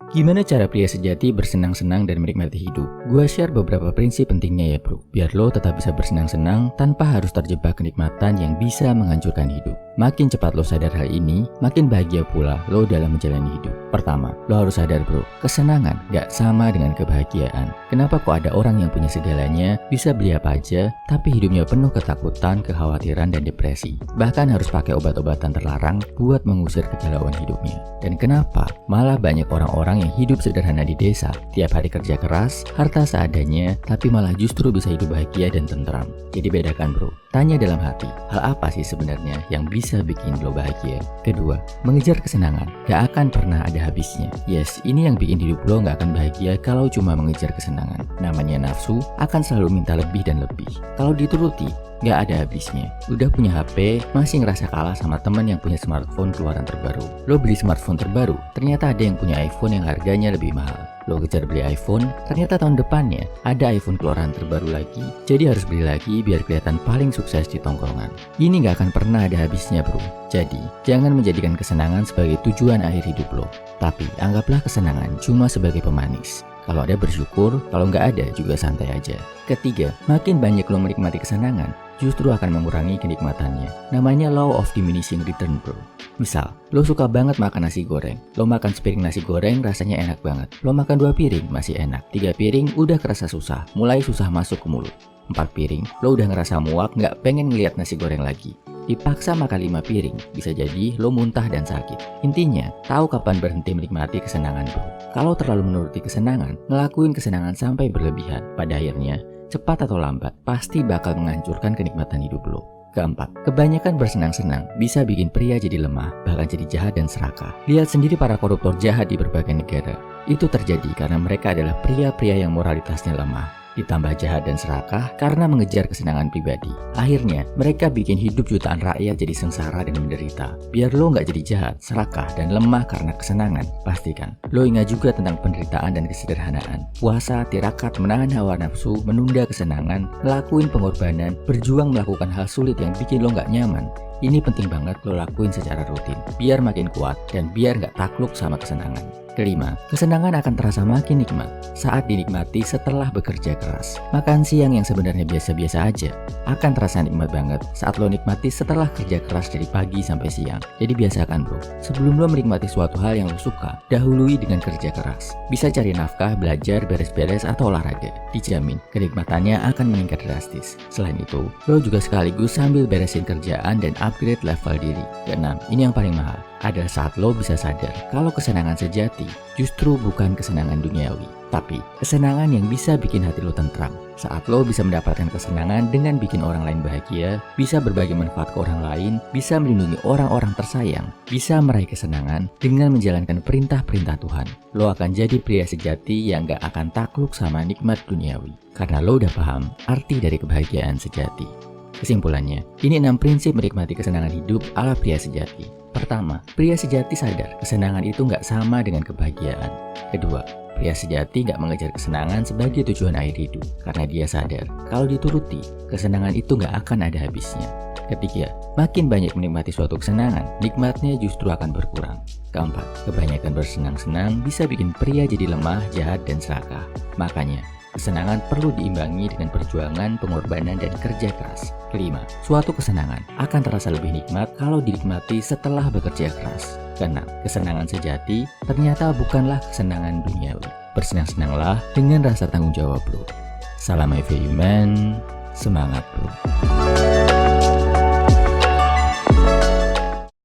Gimana cara pria sejati bersenang-senang dan menikmati hidup? Gua share beberapa prinsip pentingnya ya bro, biar lo tetap bisa bersenang-senang tanpa harus terjebak kenikmatan yang bisa menghancurkan hidup. Makin cepat lo sadar hal ini, makin bahagia pula lo dalam menjalani hidup. Pertama, lo harus sadar bro, kesenangan gak sama dengan kebahagiaan. Kenapa kok ada orang yang punya segalanya, bisa beli apa aja, tapi hidupnya penuh ketakutan, kekhawatiran, dan depresi. Bahkan harus pakai obat-obatan terlarang buat mengusir kegalauan hidupnya. Dan kenapa malah banyak orang-orang yang hidup sederhana di desa, tiap hari kerja keras, harta seadanya, tapi malah justru bisa hidup bahagia dan tentram. Jadi bedakan bro, tanya dalam hati, hal apa sih sebenarnya yang bisa bikin lo bahagia? Kedua, mengejar kesenangan gak akan pernah ada habisnya. Yes, ini yang bikin hidup lo gak akan bahagia kalau cuma mengejar kesenangan. Namanya nafsu akan selalu minta lebih dan lebih. Kalau dituruti, gak ada habisnya. Udah punya HP, masih ngerasa kalah sama teman yang punya smartphone keluaran terbaru. Lo beli smartphone terbaru, ternyata ada yang punya iPhone yang harganya lebih mahal. Lo kejar beli iPhone, ternyata tahun depannya ada iPhone keluaran terbaru lagi. Jadi harus beli lagi biar kelihatan paling sukses di tongkrongan. Ini gak akan pernah ada habisnya bro. Jadi, jangan menjadikan kesenangan sebagai tujuan akhir hidup lo. Tapi, anggaplah kesenangan cuma sebagai pemanis. Kalau ada bersyukur, kalau nggak ada juga santai aja. Ketiga, makin banyak lo menikmati kesenangan, justru akan mengurangi kenikmatannya. Namanya law of diminishing return bro. Misal, lo suka banget makan nasi goreng. Lo makan sepiring nasi goreng rasanya enak banget. Lo makan 2 piring masih enak. 3 piring udah kerasa susah, mulai susah masuk ke mulut. 4 piring, lo udah ngerasa muak, nggak pengen ngeliat nasi goreng lagi. Dipaksa makan 5 piring, bisa jadi lo muntah dan sakit. Intinya, tahu kapan berhenti menikmati kesenangan bro. Kalau terlalu menuruti kesenangan, ngelakuin kesenangan sampai berlebihan, pada akhirnya, cepat atau lambat, pasti bakal menghancurkan kenikmatan hidup lo. Keempat, kebanyakan bersenang-senang bisa bikin pria jadi lemah, bahkan jadi jahat dan serakah. Lihat sendiri para koruptor jahat di berbagai negara. Itu terjadi karena mereka adalah pria-pria yang moralitasnya lemah. Ditambah jahat dan serakah karena mengejar kesenangan pribadi. Akhirnya, mereka bikin hidup jutaan rakyat jadi sengsara dan menderita. Biar lo nggak jadi jahat, serakah, dan lemah karena kesenangan, pastikan lo ingat juga tentang penderitaan dan kesederhanaan. Puasa, tirakat, menahan hawa nafsu, menunda kesenangan, ngelakuin pengorbanan, berjuang melakukan hal sulit yang bikin lo nggak nyaman. Ini penting banget lo lakuin secara rutin, biar makin kuat dan biar nggak takluk sama kesenangan. Kelima, kesenangan akan terasa makin nikmat saat dinikmati setelah bekerja keras. Makan siang yang sebenarnya biasa-biasa aja akan terasa nikmat banget saat lo nikmati setelah kerja keras dari pagi sampai siang. Jadi biasakan bro, sebelum lo menikmati suatu hal yang lo suka, dahului dengan kerja keras. Bisa cari nafkah, belajar, beres-beres, atau olahraga. Dijamin, kenikmatannya akan meningkat drastis. Selain itu, lo juga sekaligus sambil beresin kerjaan dan upgrade level diri. Keenam, ini yang paling mahal, adalah saat lo bisa sadar kalau kesenangan sejati justru bukan kesenangan duniawi, tapi kesenangan yang bisa bikin hati lo tentram. Saat lo bisa mendapatkan kesenangan dengan bikin orang lain bahagia, bisa berbagi manfaat ke orang lain, bisa melindungi orang-orang tersayang, bisa meraih kesenangan dengan menjalankan perintah-perintah Tuhan, lo akan jadi pria sejati yang gak akan takluk sama nikmat duniawi. Karena lo udah paham arti dari kebahagiaan sejati. Kesimpulannya, ini 6 prinsip menikmati kesenangan hidup ala pria sejati. Pertama, pria sejati sadar kesenangan itu nggak sama dengan kebahagiaan. Kedua, pria sejati nggak mengejar kesenangan sebagai tujuan akhir hidup karena dia sadar kalau dituruti, kesenangan itu nggak akan ada habisnya. Ketiga, makin banyak menikmati suatu kesenangan, nikmatnya justru akan berkurang. Keempat, kebanyakan bersenang-senang bisa bikin pria jadi lemah, jahat, dan serakah. Makanya, kesenangan perlu diimbangi dengan perjuangan, pengorbanan, dan kerja keras. Kelima, suatu kesenangan akan terasa lebih nikmat kalau dinikmati setelah bekerja keras. Keenam, kesenangan sejati ternyata bukanlah kesenangan duniawi. Bersenang-senanglah dengan rasa tanggung jawab bro. Salam FYU man, semangat bro.